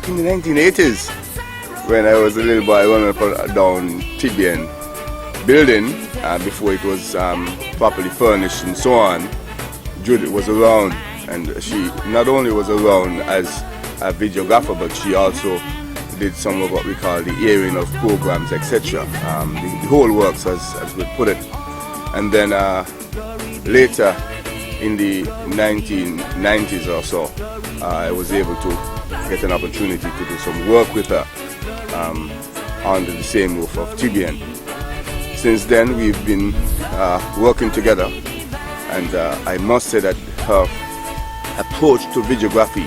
back in the 1980s when I was a little boy running up and down TBN building before it was properly furnished and so on. Judith was around, and she not only was around as a videographer, but she also did some of what we call the airing of programs, etc. The whole works, as we put it. And then later in the 1990s or so, I was able to get an opportunity to do some work with her under the same roof of TBN. Since then, we've been working together, and I must say that her approach to videography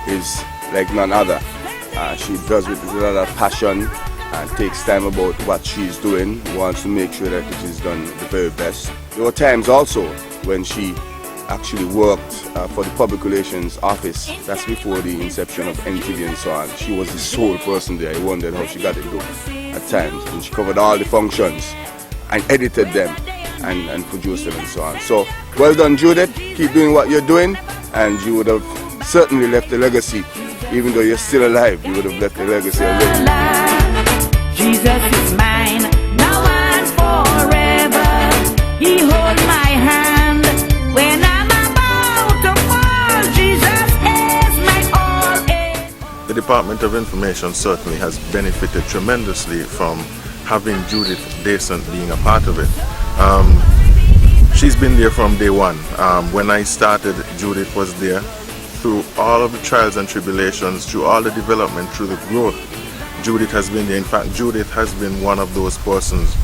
is like none other. She does it with a lot of passion and takes time about what she's doing, wants to make sure that it is done the very best. There were times also when she actually worked for the Public Relations Office. That's before the inception of NTV and so on. She was the sole person there. I wondered how she got it done at times. And she covered all the functions and edited them and produced them and so on. So, well done, Judith. Keep doing what you're doing, and you would have certainly left a legacy. Even though you're still alive, you would have left a legacy already. Jesus is mine, now and forever. He holds my hand when I'm about to fall. Jesus is my all in. The Department of Information certainly has benefited tremendously from having Judith Dasent being a part of it. She's been there from day one. When I started, Judith was there. Through all of the trials and tribulations, through all the development, through the growth, Judith has been there. In fact, Judith has been one of those persons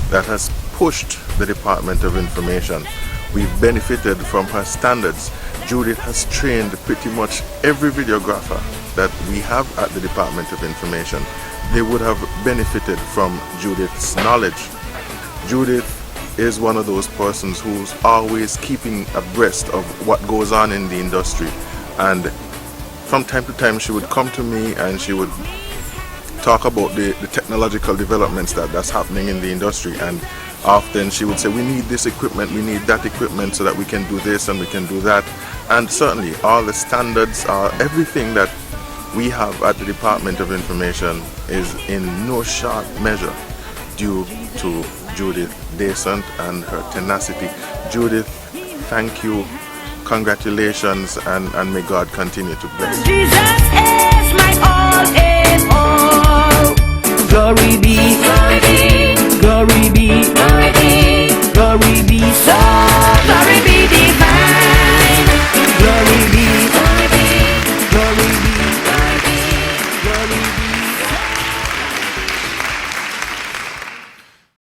that has pushed the Department of Information. We've benefited from her standards. Judith has trained pretty much every videographer that we have at the Department of Information. They would have benefited from Judith's knowledge. Judith is one of those persons who's always keeping abreast of what goes on in the industry. And from time to time she would come to me and she would talk about the technological developments that's happening in the industry, and often she would say, we need this equipment, we need that equipment so that we can do this and we can do that. And certainly all the standards, everything that we have at the Department of Information is in no short measure due to Judith Dasent and her tenacity. Judith, thank you. Congratulations, and may God continue to bless. Jesus is my all in all. Glory be, glory be, glory be, glory be, glory be.